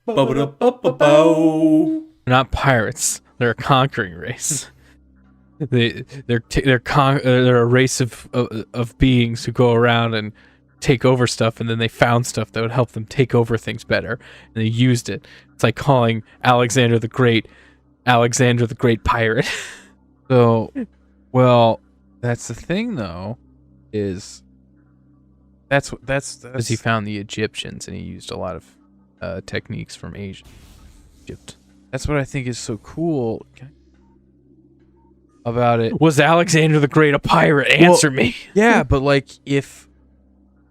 Ba-ba-da-ba-ba-bow. They're not pirates. They're a conquering race. They're a race of beings who go around and take over stuff, and then they found stuff that would help them take over things better, and they used it. It's like calling Alexander the Great pirate. So, well, that's the thing though, is that's Because he found the Egyptians and he used a lot of techniques from Egypt. that's what I think is so cool about it. Was Alexander the Great a pirate? Answer me. Yeah, but like if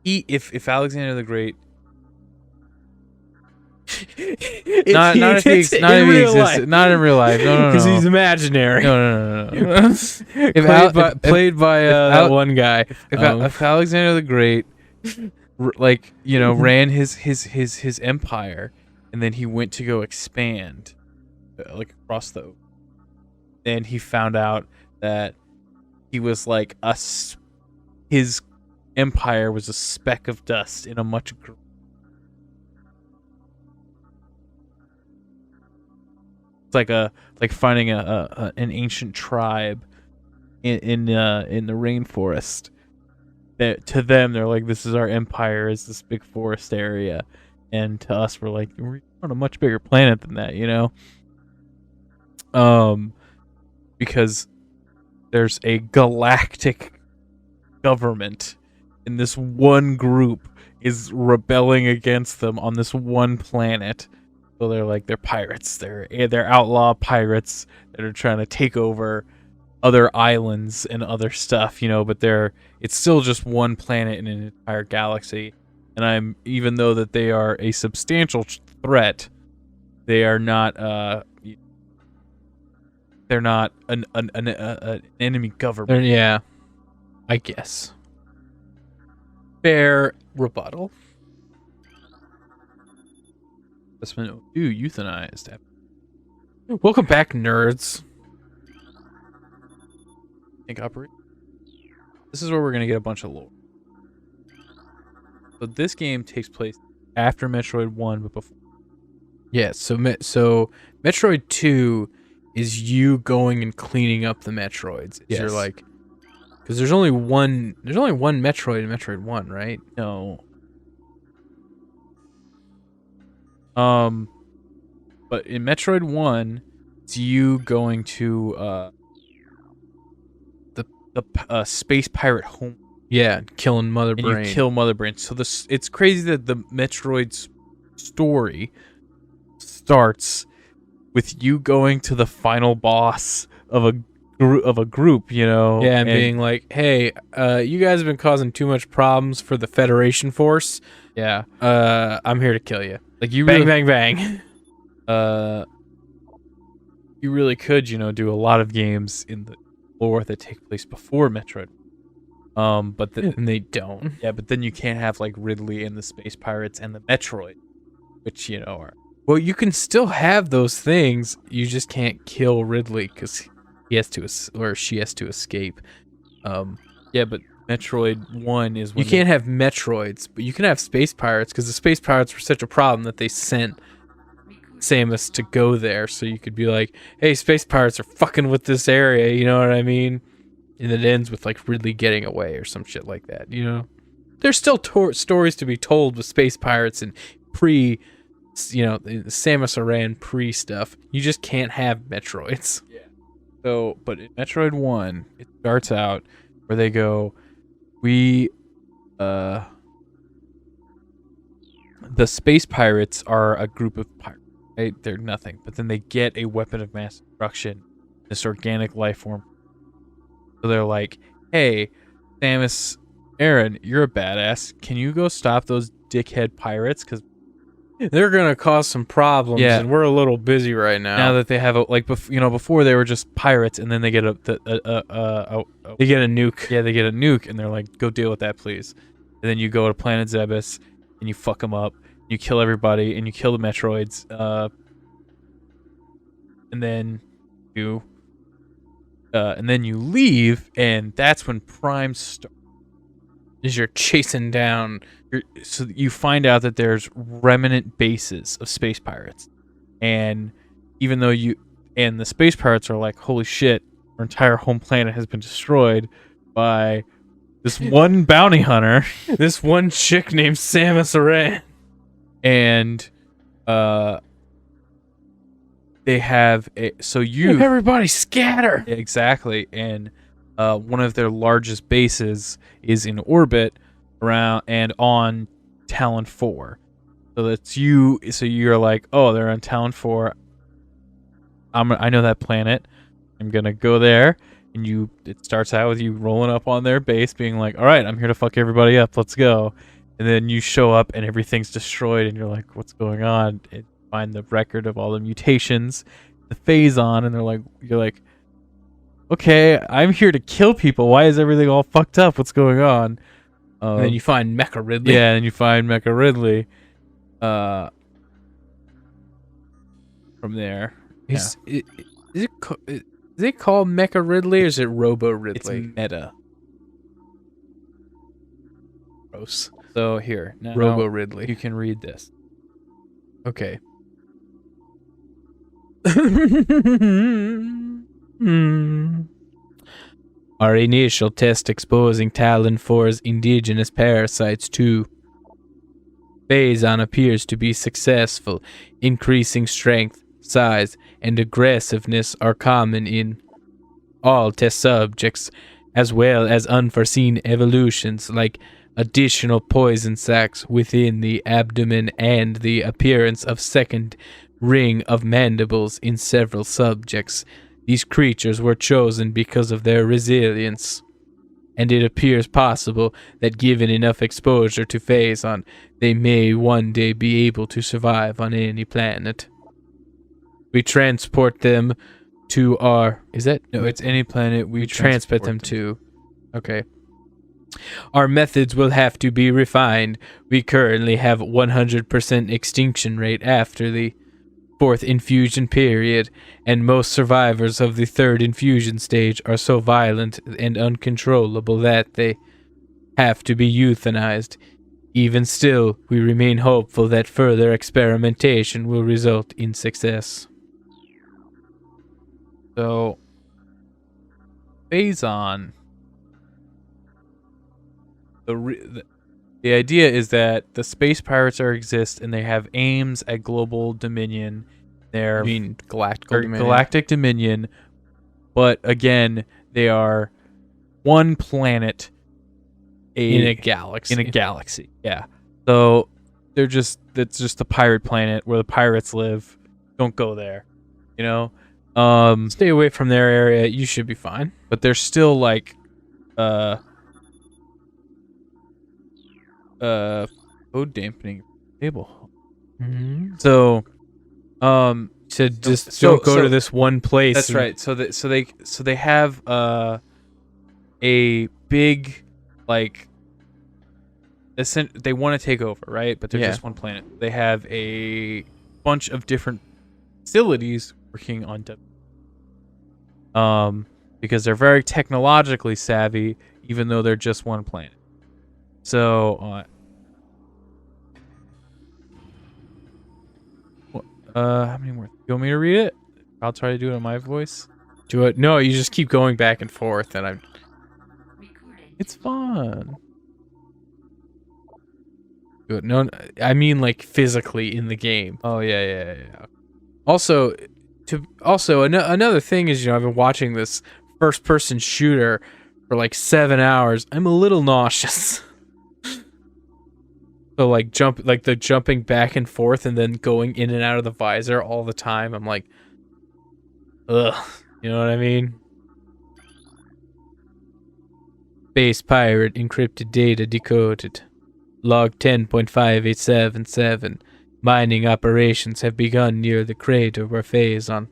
Alexander the Great, not in real life, no, because he's imaginary. no. Played by that one guy. If Alexander the Great, ran his empire, and then he went to go expand, across the, then he found out that he was like his empire was a speck of dust in a much. It's like finding an ancient tribe in the rainforest. That to them they're like, this is our empire, is this big forest area, and to us we're like, we're on a much bigger planet than that, because there's a galactic government, and this one group is rebelling against them on this one planet. So they're like, they're pirates. They're outlaw pirates that are trying to take over other islands and other stuff, but it's still just one planet in an entire galaxy. And even though that they are a substantial threat, they are not they're not an enemy government. Yeah, I guess. Fair rebuttal. That's been euthanized. Welcome back, nerds. Think operate. This is where we're gonna get a bunch of lore. So this game takes place after Metroid 1, but before. Yeah, so Metroid 2 is you going and cleaning up the Metroids. Yes. You're like, because there's only one Metroid in Metroid 1, right? No. But in Metroid 1, it's you going to the space pirate home. Yeah, killing Mother And Brain. you kill Mother Brain. So it's crazy that the Metroid's story starts with you going to the final boss of a group, Yeah, and being like, hey, you guys have been causing too much problems for the Federation force. Yeah. I'm here to kill you. Like you Bang, really, bang, bang. You really could, do a lot of games in the lore that take place before Metroid. But and they don't. Yeah, but then you can't have like Ridley and the Space Pirates and the Metroid, which are. Well, you can still have those things. You just can't kill Ridley because he has to, or she has to escape. Yeah, but Metroid 1 is when you can't have Metroids, but you can have Space Pirates because the Space Pirates were such a problem that they sent Samus to go there, so you could be like, hey, Space Pirates are fucking with this area, you know what I mean? And it ends with like Ridley getting away or some shit like that, There's still stories to be told with Space Pirates and Samus Aran pre stuff. You just can't have Metroids. Yeah. So, but in Metroid 1, it starts out where they go, the Space Pirates are a group of pirates, right? They're nothing, but then they get a weapon of mass destruction, this organic life form. So they're like, hey, Samus Aran, you're a badass. Can you go stop those dickhead pirates? Because they're gonna cause some problems, and we're a little busy right now. Now that they have before they were just pirates, and then they get a nuke. Yeah, they get a nuke, and they're like, go deal with that, please. And then you go to Planet Zebes, and you fuck them up. You kill everybody, and you kill the Metroids. And then you leave, and that's when Prime starts. As you're chasing down. So you find out that there's remnant bases of space pirates, and even though the space pirates are like, holy shit, our entire home planet has been destroyed by this one bounty hunter, This one chick named Samus Aran. and they have everybody scatter. exactly, and one of their largest bases is in orbit around and on Talon 4. So that's you. So you're like, oh, they're on Talon 4. I know that planet. I'm gonna go there, and it starts out with you rolling up on their base, being like, all right, I'm here to fuck everybody up. Let's go. And then you show up, and everything's destroyed, and you're like, what's going on? And find the record of all the mutations, the phase on, and you're like, okay, I'm here to kill people. Why is everything all fucked up? What's going on? And then you find Mecha Ridley. Yeah, and you find Mecha Ridley. From there, Is it called Mecha Ridley or is it Robo Ridley? it's meta. Gross. So here, now Robo Ridley. you can read this. Okay. Our initial test exposing Talon 4's indigenous parasites to Phazon appears to be successful. Increasing strength, size, and aggressiveness are common in all test subjects, as well as unforeseen evolutions like additional poison sacs within the abdomen and the appearance of second ring of mandibles in several subjects. These creatures were chosen because of their resilience, and it appears possible that given enough exposure to Phazon, they may one day be able to survive on any planet. We transport them to our... No, it's any planet we transport them to. Okay. Our methods will have to be refined. We currently have 100% extinction rate after the 4th infusion period, and most survivors of the 3rd infusion stage are so violent and uncontrollable that they have to be euthanized. Even still, we remain hopeful that further experimentation will result in success. So, Phazon. The idea is that the space pirates exist and they have aims at global dominion. They're galactic dominion, but again, they are one planet In a galaxy. In a galaxy, yeah. So it's just a pirate planet where the pirates live. Don't go there, you know. Stay away from their area. You should be fine. But they're still like, code dampening table. Mm-hmm. So, So just don't go to this one place. That's right. So they have a big like. They want to take over, right? But they're just one planet. They have a bunch of different facilities working on because they're very technologically savvy, even though they're just one planet. So, how many more? You want me to read it? I'll try to do it in my voice. Do it. No, you just keep going back and forth, and It's fun. do it. No, I mean like physically in the game. Oh yeah. Also, another thing is, I've been watching this first-person shooter for like 7 hours. I'm a little nauseous. So the jumping back and forth and then going in and out of the visor all the time. I'm like, ugh. You know what I mean? Space pirate encrypted data decoded. Log 10.5877. Mining operations have begun near the crater where Phazon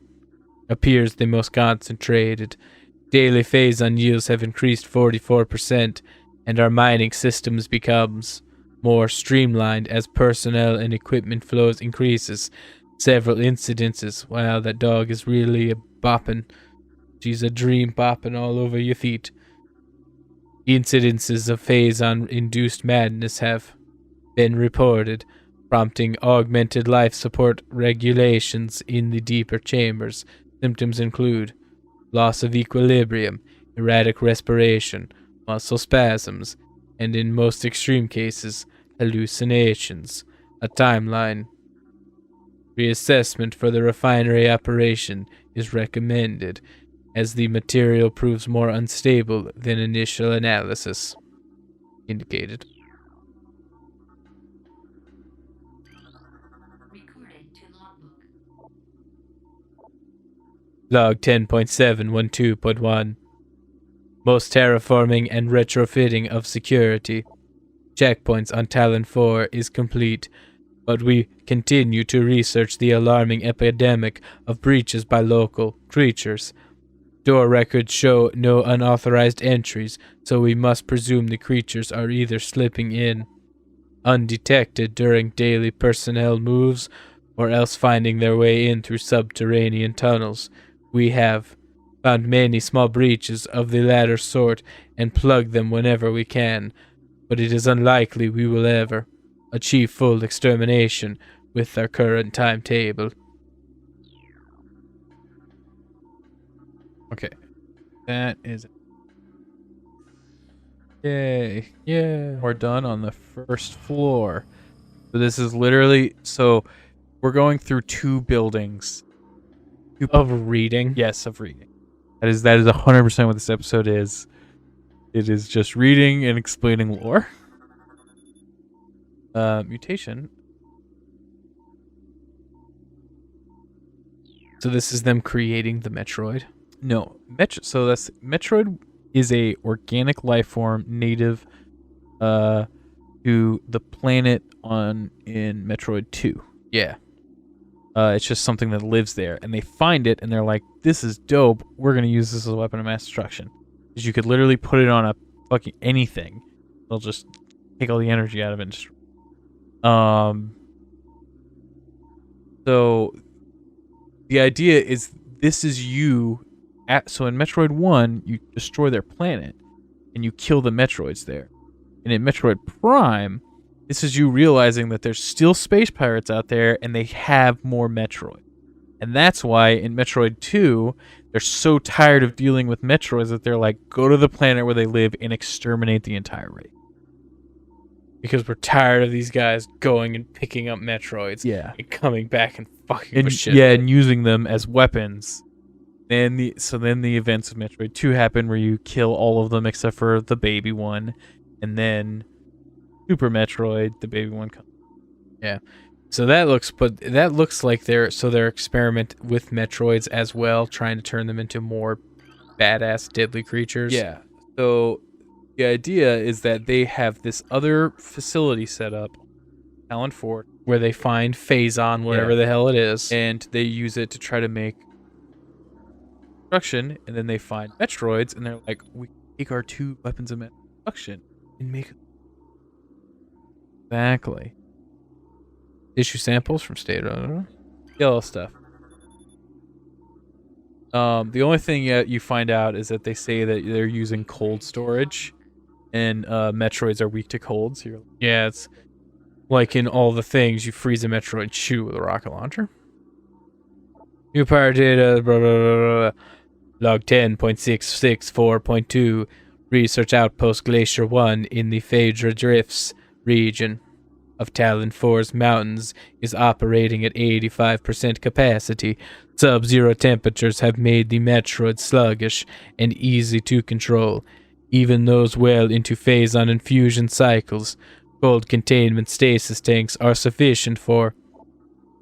appears the most concentrated. Daily Phazon yields have increased 44%, and our mining systems becomes more streamlined as personnel and equipment flows increases. Several incidences. Wow, that dog is really a bopping. She's a dream bopping all over your feet. Incidences of phazon-induced madness have been reported, prompting augmented life support regulations in the deeper chambers. Symptoms include loss of equilibrium, erratic respiration, muscle spasms, and in most extreme cases, hallucinations. A timeline reassessment for the refinery operation is recommended, as the material proves more unstable than initial analysis indicated. Log 10.712.1 Most terraforming and retrofitting of security. Checkpoints on Talon 4 is complete, but we continue to research the alarming epidemic of breaches by local creatures. Door records show no unauthorized entries, so we must presume the creatures are either slipping in undetected during daily personnel moves, or else finding their way in through subterranean tunnels. We have found many small breaches of the latter sort and plugged them whenever we can, but it is unlikely we will ever achieve full extermination with our current timetable. Okay. That is... Yay. Yeah. We're done on the first floor. So this is literally... So we're going through 2 buildings. Of reading? Yes, of reading. That is 100% what this episode is. It is just reading and explaining lore. Mutation. So this is them creating the Metroid? No. So that's... Metroid is a organic life form native to the planet in Metroid 2. Yeah. It's just something that lives there, and they find it, and they're like, "This is dope. We're gonna use this as a weapon of mass destruction." Because you could literally put it on a fucking anything; they'll just take all the energy out of it. And just... So the idea is this is you. So in Metroid 1, you destroy their planet, and you kill the Metroids there. And in Metroid Prime, this is you realizing that there's still space pirates out there, and they have more Metroid. And that's why in Metroid 2, they're so tired of dealing with Metroids that they're like, go to the planet where they live and exterminate the entire race. Because we're tired of these guys going and picking up Metroids. Yeah. And coming back and fucking with shit. Yeah, and using them as weapons. Then the events of Metroid 2 happen where you kill all of them except for the baby one. And then Super Metroid, the baby one comes. Yeah. So that looks like their experiment with Metroids as well, trying to turn them into more badass deadly creatures. Yeah. So the idea is that they have this other facility set up, Talon 4, where they find Phazon, whatever the hell it is, and they use it to try to make destruction, and then they find Metroids, and they're like, we can take our 2 weapons of destruction and make exactly issue samples from State yellow stuff. The only thing you find out is that they say that they're using cold storage, and Metroids are weak to cold. So yeah, it's like in all the things, you freeze a Metroid shoe with a rocket launcher. New power data, blah, blah, blah, blah. Log 10.664.2, Research Outpost Glacier 1 in the Phaedra Drifts region of Talon 4's mountains is operating at 85% capacity. Sub-zero temperatures have made the Metroid sluggish and easy to control. Even those well into phazon infusion cycles, cold containment stasis tanks are sufficient for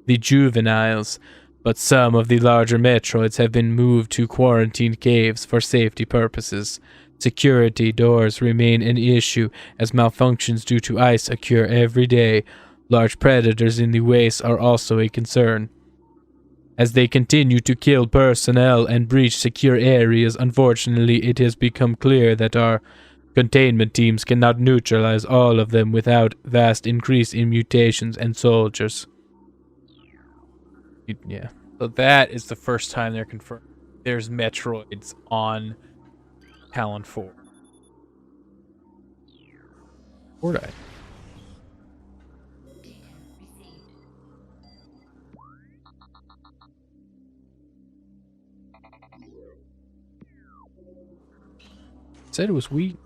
the juveniles, but some of the larger Metroids have been moved to quarantine caves for safety purposes. Security doors remain an issue as malfunctions due to ice occur every day. Large predators in the wastes are also a concern. As they continue to kill personnel and breach secure areas, unfortunately it has become clear that our containment teams cannot neutralize all of them without vast increase in mutations and soldiers. Yeah. So that is the first time they're confirmed. There's Metroids on Talon 4. Or I? Said it was wheat.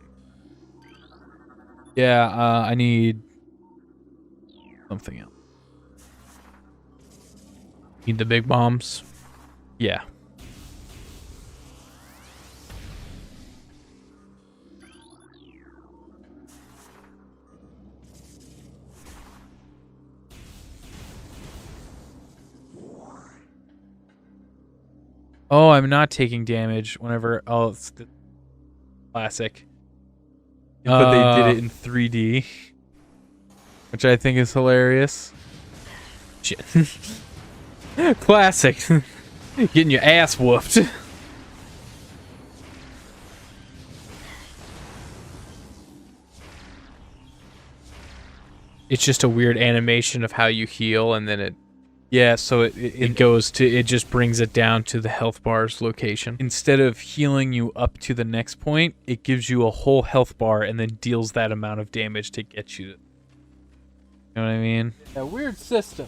Yeah, I need something else. Need the big bombs. Yeah. Oh, I'm not taking damage whenever. Oh, it's the classic. But they did it in 3D, which I think is hilarious. Shit. Classic. Getting your ass whooped. It's just a weird animation of how you heal, and then Yeah, so it goes to, it just brings it down to the health bar's location. instead of healing you up to the next point, it gives you a whole health bar and then deals that amount of damage to get you. You know what I mean? A weird system.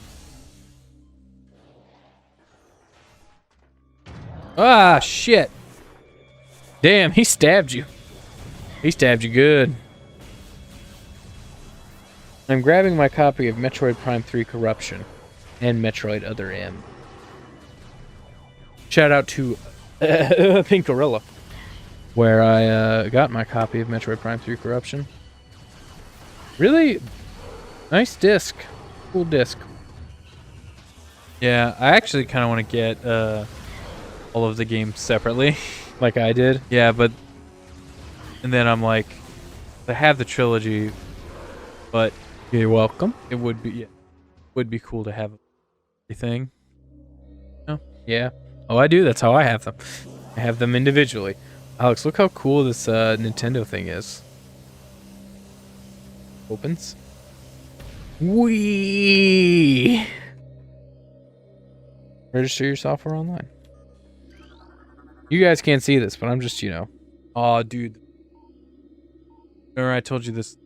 Ah, shit. Damn, he stabbed you. He stabbed you good. I'm grabbing my copy of Metroid Prime 3 Corruption and Metroid Other M. Shout out to Pink Gorilla, where I got my copy of Metroid Prime 3 Corruption. Really nice disc. Cool disc. Yeah, I actually kind of want to get all of the games separately. Like I did. Yeah, but... And then I'm like, I have the trilogy, but... You're welcome. It would be, yeah, would be cool to have everything. Oh, yeah. Oh, I do. That's how I have them. I have them individually. Alex, look how cool this Nintendo thing is. Opens. Wee. Register your software online. You guys can't see this, but I'm just, you know. Oh, dude. Remember I told you this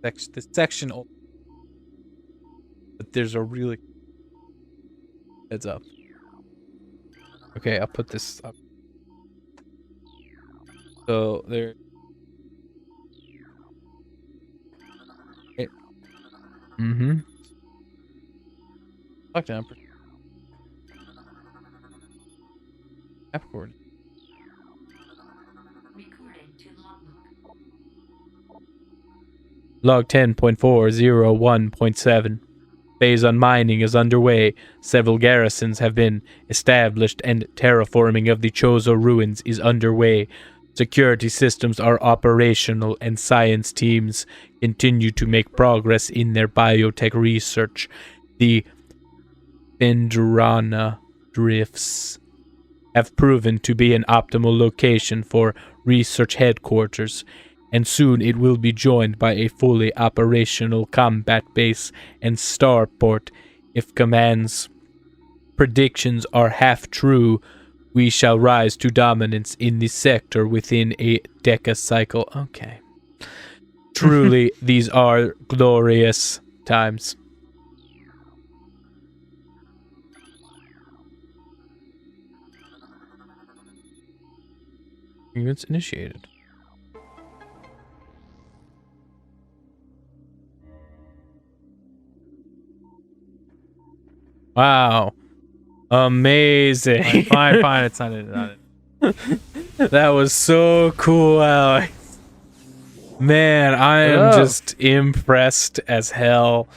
section... But there's a really... Heads up. Okay, I'll put this up. So there... Mm-hmm. Lockdown. App cord. Log 10.401.7. Phase on mining is underway. Several garrisons have been established and terraforming of the Chozo ruins is underway. Security systems are operational and science teams continue to make progress in their biotech research. The Bendrana drifts have proven to be an optimal location for research headquarters, and soon it will be joined by a fully operational combat base and starport. If Command's predictions are half true, we shall rise to dominance in the sector within a decacycle. Okay. Truly, these are glorious times. Units initiated. Wow. Amazing. Fine, it's not it. That was so cool, Alex. Man, I am just impressed as hell.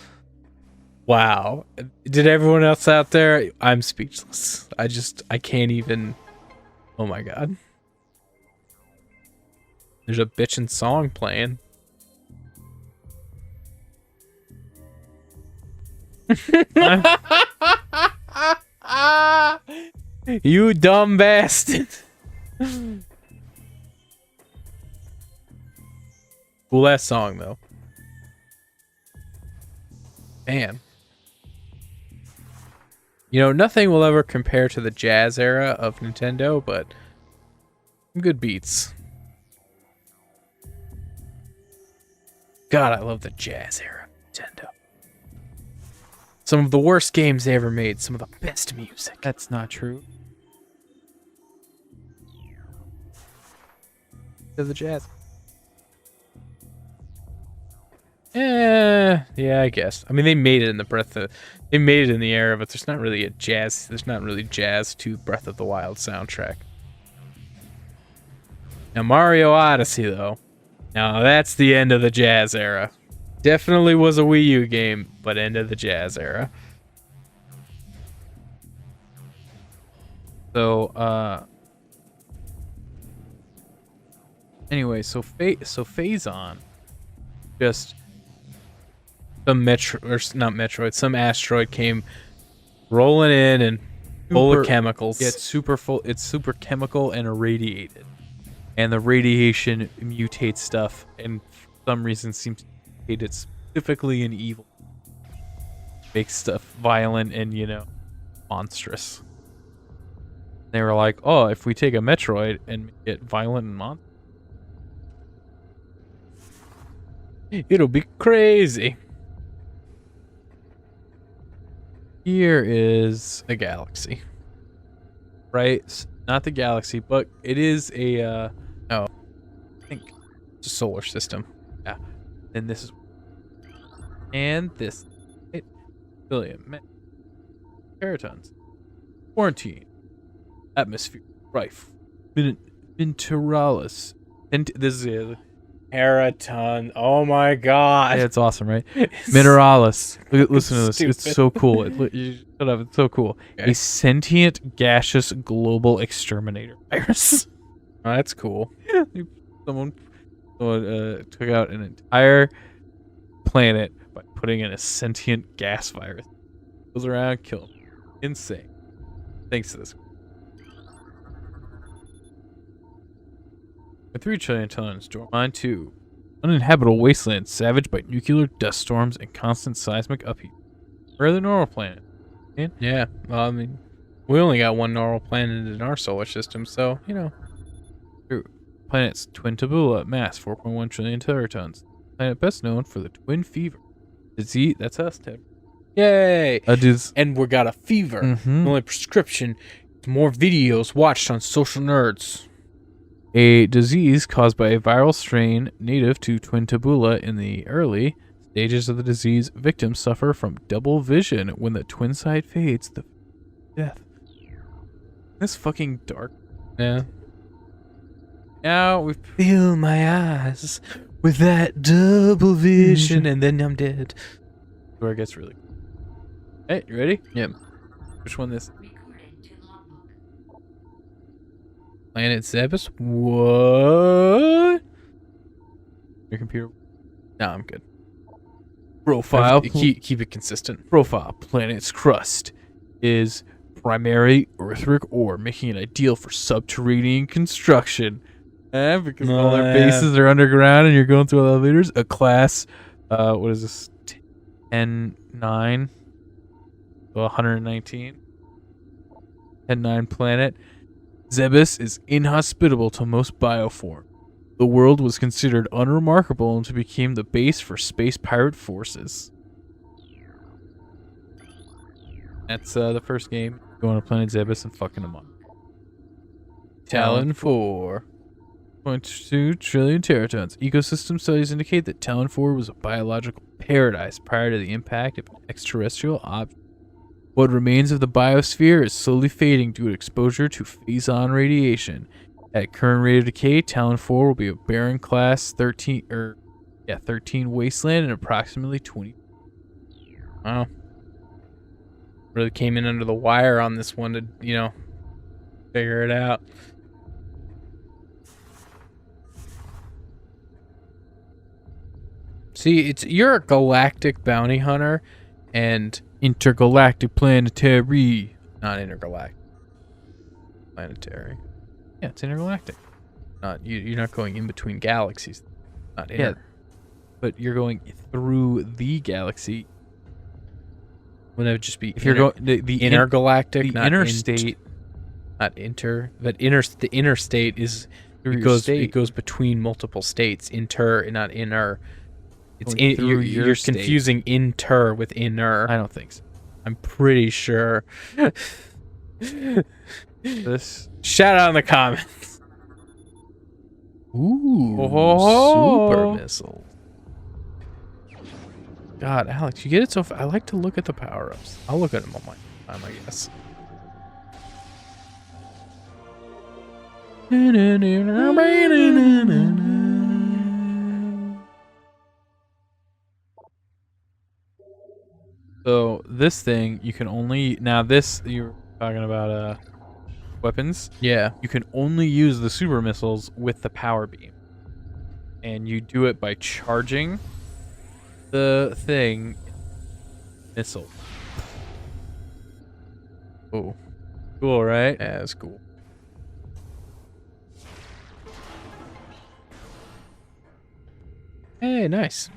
Wow. Did everyone else out there? I'm speechless. I can't even. Oh my god. There's a bitchin' song playing. You dumb bastard. Cool ass song though. Man. You know, nothing will ever compare to the jazz era of Nintendo, but some good beats. God, I love the jazz era of Nintendo. Some of the worst games they ever made, some of the best music. That's not true. The jazz. Yeah, I guess. I mean, they made it in they made it in the era, but there's not really jazz to Breath of the Wild soundtrack. Now Mario Odyssey, though, now that's the end of the jazz era. Definitely was a Wii U game, but end of the jazz era. So, anyway, so Phazon, just Some some asteroid came rolling in and full of chemicals. Yeah, it's super full. It's super chemical and irradiated, and the radiation mutates stuff, and for some reason seems to mutate it specifically in evil. Makes stuff violent and monstrous. They were like, oh, if we take a Metroid and make it violent and monstrous, it'll be crazy. here is a galaxy, right? Not the galaxy, but it is a I think it's a solar system. yeah. And this is right? Billion paratons, quarantine, atmosphere, rife, mineralis, and this is Paraton. Oh my god. yeah, it's awesome, right? Mineralis. Listen to this. It's stupid. so cool. Shut up. It's so cool. Okay. A sentient gaseous global exterminator virus. Oh, that's cool. Someone took out an entire planet by putting in a sentient gas virus. Goes around, kills them. Insane. Thanks to this. With 3 trillion tons, on 2. Uninhabitable wasteland, savaged by nuclear dust storms and constant seismic upheaval. Where are the normal planets? Yeah. Well, I mean, we only got one normal planet in our solar system, so, True. Planets Twin Tabula, mass 4.1 trillion teratons. Planet best known for the twin fever. Disease, that's us, Ted. Yay! Disease. And we got a fever. Mhm. The only prescription is more videos watched on Social Nerds. A disease caused by a viral strain native to Twin Tabula. In the early stages of the disease, victims suffer from double vision. When the twin side fades, the death. This fucking dark. Yeah. Now we Fill my eyes with that double vision, and then I'm dead. where it gets really. Hey, you ready? Yep. Which one this? Planet Zebus? What? Your computer No, I'm good. profile. Keep it consistent. Profile. Planet's crust is primary earthric ore, making it ideal for subterranean construction. Because all their Yeah. bases are underground and you're going through elevators. A class, what is this? 10-9? Well, 119. 10-9 planet. Zebus is inhospitable to most bioform. The world was considered unremarkable until it became the base for space pirate forces. That's the first game. Going to planet Zebus and fucking them up. Talon 4. 0.2 trillion teratons. Ecosystem studies indicate that Talon 4 was a biological paradise prior to the impact of an extraterrestrial object. What remains of the biosphere is slowly fading due to exposure to Phazon radiation. At current rate of decay, Talon 4 will be a barren class 13 wasteland in approximately 20. Wow. Really came in under the wire on this one to, figure it out. See, you're a galactic bounty hunter and Intergalactic planetary. not intergalactic. Planetary. Yeah, it's intergalactic. You're not going in between galaxies. Not Yeah. inter. But you're going through the galaxy. Wouldn't that just be If you're going the intergalactic, the not interstate not inter. But the interstate is through it your goes state. it goes between multiple states. Inter, not inner. It's Going through you're state. confusing inter with inner. I don't think so. I'm pretty sure. This. Shout out in the comments. Ooh, super missile. God, Alex, you get it so I like to look at the power-ups. I'll look at them on my time, I guess. So this thing, you can only now this you're talking about weapons. Yeah. You can only use the super missiles with the power beam, and you do it by charging the thing missile. Oh, Cool, right? yeah, that's cool. Hey, nice.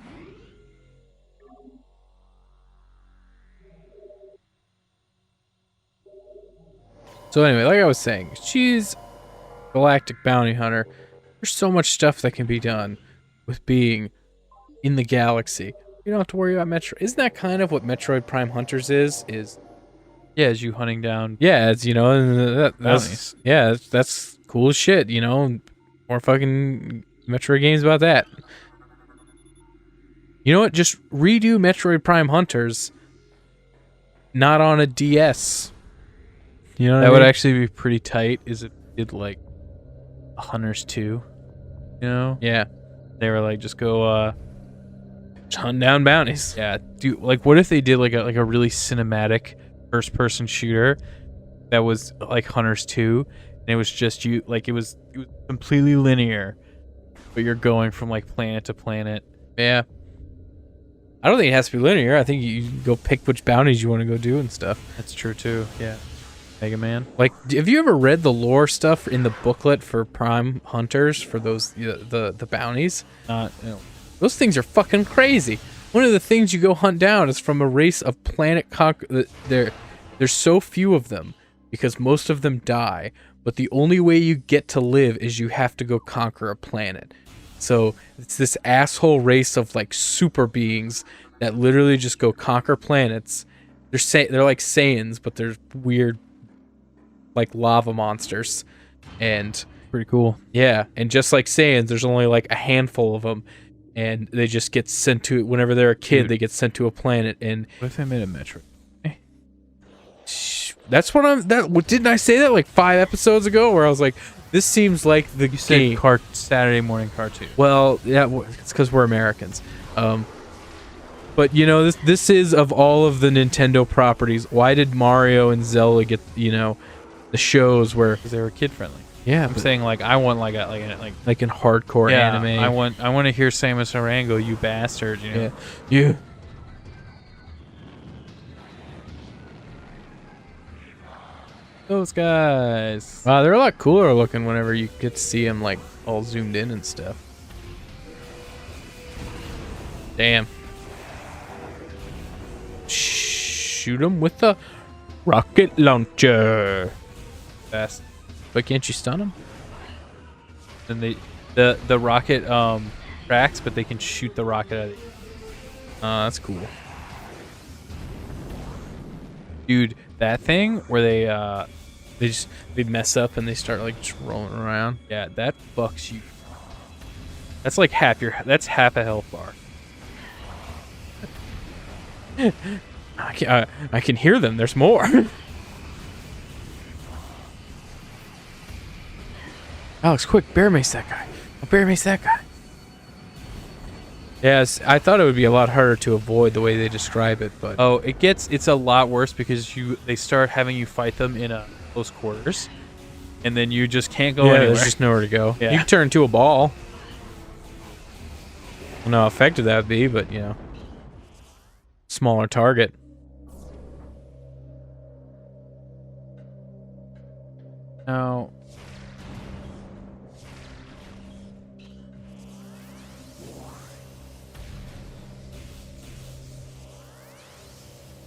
So anyway, like I was saying, she's galactic bounty hunter. There's so much stuff that can be done with being in the galaxy. You don't have to worry about Metro. Isn't that kind of what Metroid Prime Hunters is? Yeah, as you hunting down. Yeah, it's, you know, that's Bounties. yeah, that's cool as shit, you know. More fucking Metroid games about that. You know what? Just redo Metroid Prime Hunters, not on a DS. You know what That I would mean? actually be pretty tight. Is it did like Hunters 2? You know? Yeah, They were like, just go just hunt down bounties. yeah, dude, like what if they did like a really cinematic first person shooter that was like Hunters 2, and it was just you, like it was completely linear, but you're going from like planet to planet. Yeah. I don't think it has to be linear. I think you can go pick which bounties you want to go do and stuff. That's true too. Yeah. Mega Man. Like, have you ever read the lore stuff in the booklet for Prime Hunters for those the bounties? Not, you know, Those things are fucking crazy. One of the things you go hunt down is from a race of planet there's so few of them because most of them die, but the only way you get to live is you have to go conquer a planet. So it's this asshole race of like super beings that literally just go conquer planets. They're like Saiyans, but they're weird like lava monsters. And pretty cool. yeah, and just like Saiyans, there's only like a handful of them, and they just get sent to, whenever they're a kid, Dude. they get sent to a planet. And What if I made a Metroid? that's what didn't I say that like 5 episodes ago, where I was like, this seems like the You said game. Saturday morning cartoon. Well, yeah, it's because we're Americans. But you know, this is, of all of the Nintendo properties, why did Mario and Zelda get, you know, the shows where, Because they were kid friendly. yeah, I'm saying like I want like like in hardcore yeah, anime. I want to hear Samus Arango, you bastard. You know? Yeah. Those guys. Wow, they're a lot cooler looking whenever you get to see them like all zoomed in and stuff. Damn. Shoot them with the rocket launcher. Fast. But can't you stun them? And the rocket tracks, but they can shoot the rocket out of the That's cool. dude. That thing where They mess up and they start like just rolling around. yeah, that fucks you. That's like half a health bar. I can hear them. There's more. Alex, quick, bear mace that guy. Bear mace that guy. Yes, I thought it would be a lot harder to avoid the way they describe it, but Oh, it's a lot worse because they start having you fight them in a close quarters, and then you just can't go anywhere. there's just nowhere to go. Yeah. You can turn into a ball. I don't know how effective that would be, but you know, smaller target. Now,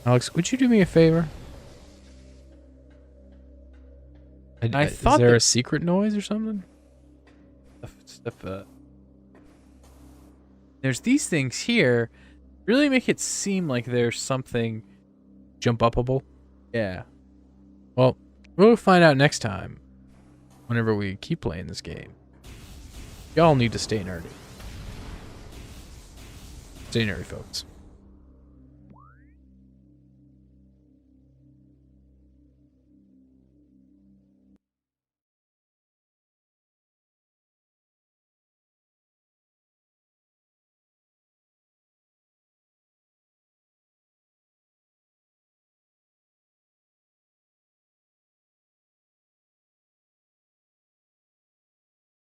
Alex, would you do me a favor? I thought is there that- a secret noise or something? stuff. There's these things here, really make it seem like there's something jump upable. Yeah. Well, we'll find out next time. Whenever we keep playing this game. Y'all need to stay nerdy. Stay nerdy, folks.